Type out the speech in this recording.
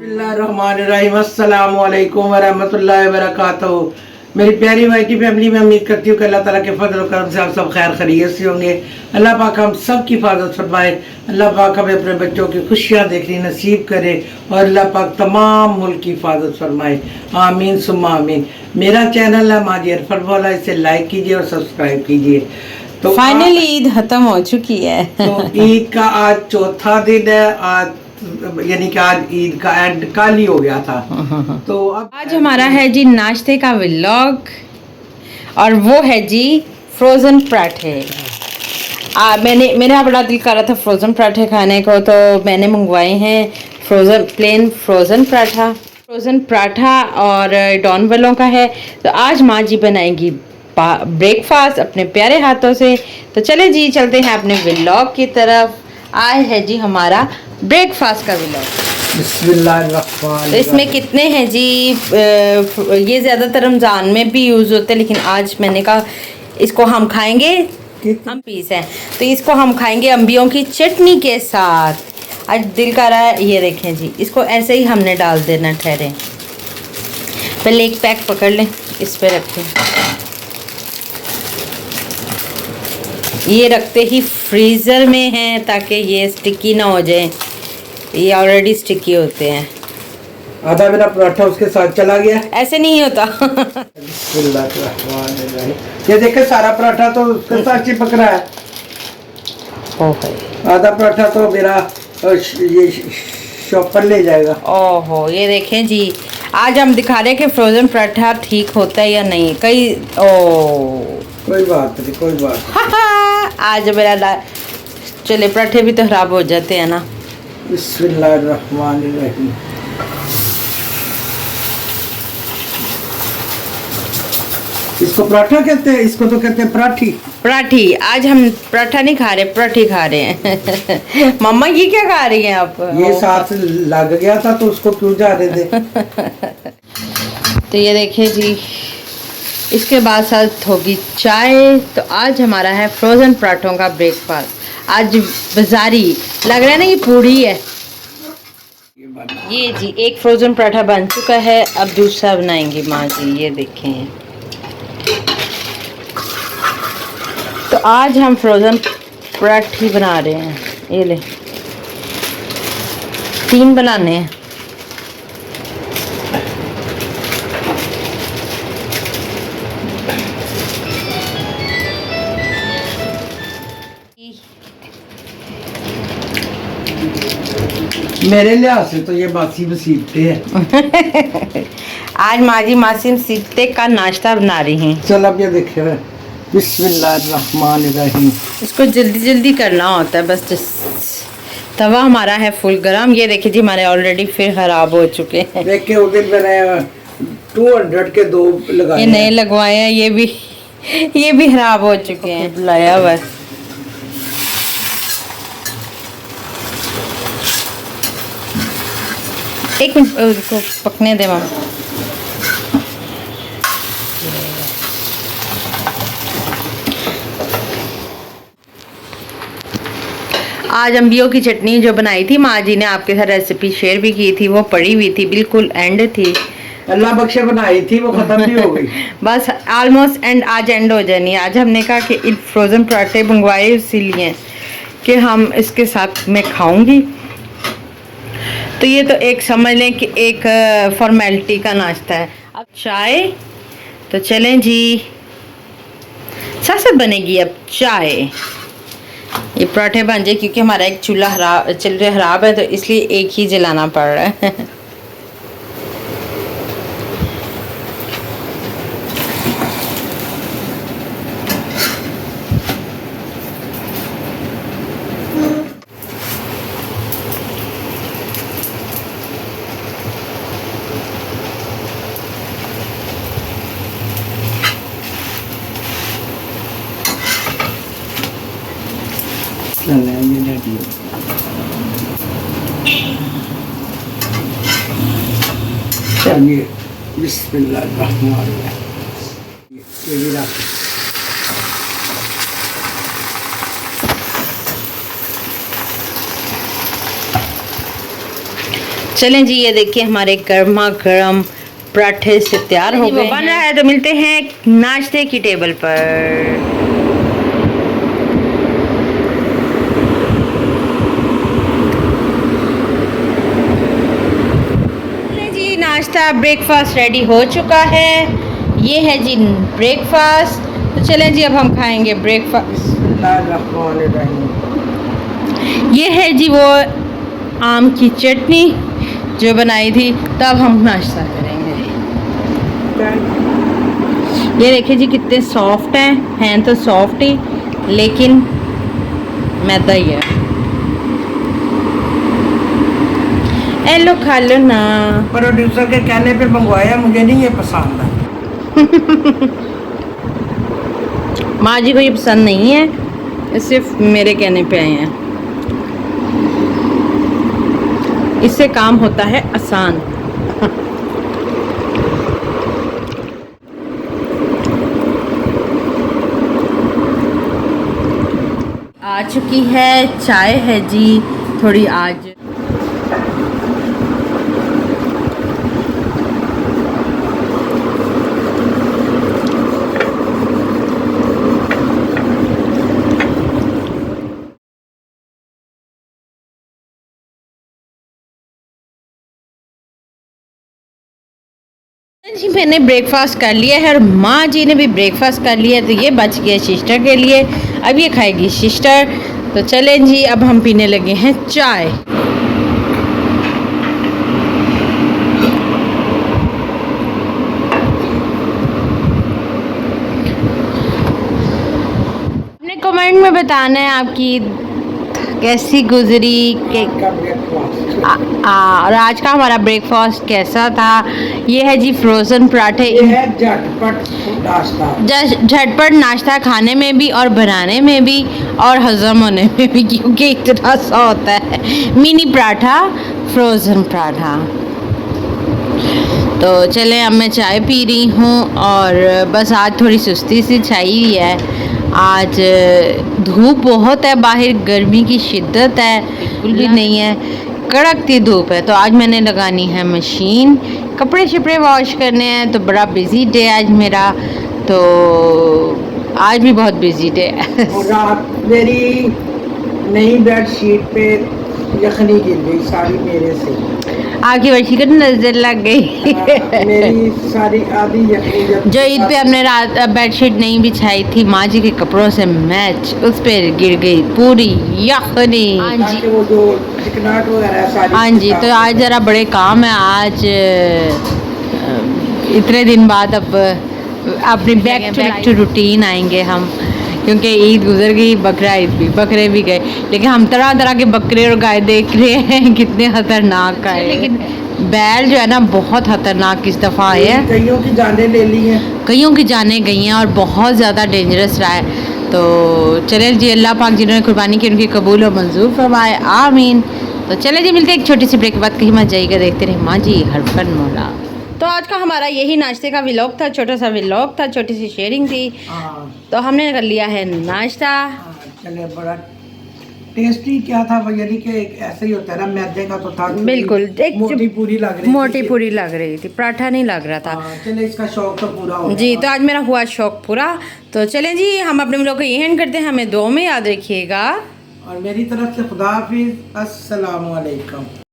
बिस्मिल्लाहिर्रहमानिर्रहीम, अस्सलामु अलैकुम वरहमतुल्लाहि वबरकातुहू। मेरी प्यारी माइटी फैमिली में उम्मीद करती हूँ कि अल्लाह ताला के फजल और करम से आप सब खैर खैरियत से होंगे। अल्लाह पाक हम सब की हिफाजत फरमाए। अल्लाह पाक हमें अपने बच्चों की खुशियाँ देखनी नसीब करे और अल्लाह पाक तमाम मुल्क की हिफाजत फरमाए। आमीन सुम्मा आमीन। मेरा चैनल है माजी अरफत वाला, इसे लाइक कीजिए और सब्सक्राइब कीजिए। तो फाइनली ईद खत्म हो चुकी है। तो ईद का आज चौथा दिन है। आज यानी कि आज ईद का एंड कल ही हो गया था। तो अब आज हमारा है जी नाश्ते का व्लॉग और वो है जी फ्रोज़न पराठे। मेरा बड़ा दिल कर रहा था फ्रोज़न पराठे खाने को, तो मैंने मंगवाए हैं प्लेन फ्रोज़न पराठा और डॉन वालों का है। तो आज माँ जी बनाएंगी ब्रेकफास्ट अपने प्यारे हाथों से। तो चले जी चलते हैं अपने व्लॉग की तरफ। आज है जी हमारा ब्रेकफास्ट का व्लॉग। तो इसमें कितने हैं जी, ये ज़्यादातर रमज़ान में भी यूज़ होते हैं, लेकिन आज मैंने कहा इसको हम खाएंगे। हम पीस हैं तो इसको हम खाएंगे अम्बियों की चटनी के साथ। आज दिल कर रहा है। ये देखें जी, इसको ऐसे ही हमने डाल देना। ठहरे पहले एक पैक पकड़ लें, इस पे रखें। ये रखते ही फ्रीज़र में हैं ताकि ये स्टिकी ना हो जाए। ये ऑलरेडी स्टिकी होते हैं। आधा मेरा पराठा उसके साथ चला गया। ऐसे नहीं होता। ये देखे सारा पराठा तो उसके साथ चिपक रहा है। आधा पराठा तो मेरा ये शॉपर ले जाएगा। ओहो, ये देखें जी, आज हम दिखा रहे हैं कि फ्रोज़न पराठा ठीक होता है या नहीं। कोई बात नहीं, कोई बात नहीं। आज मेरा चले पराठे भी तो खराब हो जाते हैं ना। बिस्मिल्लाहिर्रहमानिर्रहीम। इसको पराठा कहते हैं, इसको तो कहते हैं पराठी। आज हम पराठा नहीं खा रहे, पराठी खा रहे हैं। मम्मा ये क्या खा रही हैं आप? ये साथ लग गया था तो उसको क्यों जा रहे थे। तो ये देखिए जी, इसके बाद साथ होगी चाय। तो आज हमारा है फ्रोज़न पराठों का ब्रेकफास्ट। आज बाजारी लग रहा है ना, ये पूड़ी है। ये जी एक फ्रोज़न पराठा बन चुका है, अब दूसरा बनाएंगे माँ जी। ये देखें, तो आज हम फ्रोज़न पराठी बना रहे हैं। ये ले, 3 बनाने हैं। मेरे लिहाज से तो ये बासी मुसीबतें हैं। आज माजी मासी सीते का नाश्ता बना रही हैं। चल अब ये देखे, बिस्मिल्लाहिर्रहमानिर्रहीम। इसको जल्दी जल्दी करना होता है बस। तवा हमारा है फुल गरम। ये देखिए जी, हमारे ऑलरेडी फिर खराब हो चुके हैं। देखिए उस दिन मैंने 200 के 2 लगाए, ये नए लगवाए हैं, ये भी खराब हो चुके हैं। बुलाया हुआ है। एक मिनट उसको पकने दे मामा। आज अम्बियों की चटनी जो बनाई थी माँ जी ने, आपके साथ रेसिपी शेयर भी की थी, वो पड़ी हुई थी, बिल्कुल एंड थी। अल्लाह बख्शे बनाई थी, वो खत्म भी हो गई। बस ऑलमोस्ट एंड आज एंड हो जानी। आज हमने कहा कि इन फ्रोज़न पराठे मंगवाए इसीलिए कि हम इसके साथ मैं खाऊंगी। तो ये तो एक समझ लें कि एक फॉर्मेलिटी का नाश्ता है। अब चाय, तो चलें जी, साथ बनेगी अब चाय। ये पराठे बन जाए क्योंकि हमारा एक चूल्हा खराब है, तो इसलिए एक ही जलाना पड़ रहा है। चलिए बिस्मिल्लाहिर्रहमानिर्रहीम। ये भी रख। चलें जी, ये देखिए हमारे गर्मा गर्म पराठे से तैयार हो गए बन रहा है। तो मिलते हैं नाश्ते की टेबल पर। नाश्ता ब्रेकफास्ट रेडी हो चुका है। ये है जी ब्रेकफास्ट। तो चलें जी, अब हम खाएंगे ब्रेकफास्ट। ये है जी वो आम की चटनी जो बनाई थी, तब हम नाश्ता करेंगे। ये देखिए जी कितने सॉफ्ट हैं तो सॉफ्ट ही, लेकिन मैदा ही है। ए लो खा लो ना। प्रोड्यूसर के कहने पे मंगवाया, मुझे नहीं ये पसंद है। माँ जी को ये पसंद नहीं है, ये सिर्फ मेरे कहने पे आए हैं। इससे काम होता है आसान। आ चुकी है चाय है जी थोड़ी आज। जी मैंने ब्रेकफास्ट कर लिया है और माँ जी ने भी ब्रेकफास्ट कर लिया है, तो ये बच गया सिस्टर के लिए। अब ये खाएगी सिस्टर। तो चलें जी, अब हम पीने लगे हैं चाय। अपने कमेंट में बताना है आपकी कैसी गुजरी और आज का हमारा ब्रेकफास्ट कैसा था। ये है जी फ्रोज़न पराठे। झटपट नाश्ता खाने में भी और बनाने में भी और हजम होने में भी, क्योंकि इतना सा होता है। Mini paratha, frozen paratha. तो चलें, अब मैं चाय पी रही हूँ और बस आज थोड़ी सुस्ती सी छाई हुई है। आज धूप बहुत है बाहर, गर्मी की शिद्दत है, बिल्कुल भी नहीं है, कड़कती धूप है। तो आज मैंने लगानी है मशीन, कपड़े शपड़े वॉश करने हैं। तो बड़ा बिजी डे आज मेरा, तो आज भी बहुत बिजी डे है। रात मेरी नई बेडशीट पे यखनी गिर गई सारी मेरे से। आपकी वर्षी को नजर लग गई। मेरी सारी आधी यखनी जो ईद पे हमने रात बेडशीट नहीं बिछाई थी माँ जी के कपड़ों से मैच, उस पर गिर गई पूरी यखनी। हाँ जी, वो जो चिकनाहट वगैरह है सारी। हाँ जी, तो आज ज़रा बड़े काम है। आज इतने दिन बाद अब अपनी बैक टू रूटीन आएंगे हम, क्योंकि ईद गुजर गई, बकरा ईद भी, बकरे भी गए, लेकिन हम तरह तरह के बकरे और गाय देख रहे हैं कितने खतरनाक है। लेकिन बैल जो है ना बहुत खतरनाक इस दफ़ा है। कईयों की जानें ले ली हैं, कईयों की जानें गई हैं और बहुत ज़्यादा डेंजरस रहा है। तो चलें जी, अल्लाह पाक जिन्होंने कुर्बानी की उनकी कबूल और मंजूर फरमाए, आमीन। तो चलें जी, मिलते हैं एक छोटी सी ब्रेक के बाद। कहीं मत जाइएगा, देखते रहे माँ जी हरफन मौला। तो आज का हमारा यही नाश्ते का व्लॉग था, छोटा सा व्लॉग था, छोटी सी शेयरिंग थी। तो हमने कर लिया है नाश्ता। चले, बड़ा टेस्टी क्या था, यानी कि ऐसे ही होता है ना, मैदे का तो था बिल्कुल, एक मोटी पूरी लग रही थी, मोटी पूरी लग रही थी, पराठा नहीं लग रहा था। चले, इसका शौक तो पूरा हो जी। तो आज मेरा हुआ शौक पूरा। तो चलें जी, हम अपने व्लॉग को यही एंड करते हैं। हमें दुआ में याद रखिएगा और मेरी तरफ से खुदा हाफिज, अस्सलाम वालेकुम।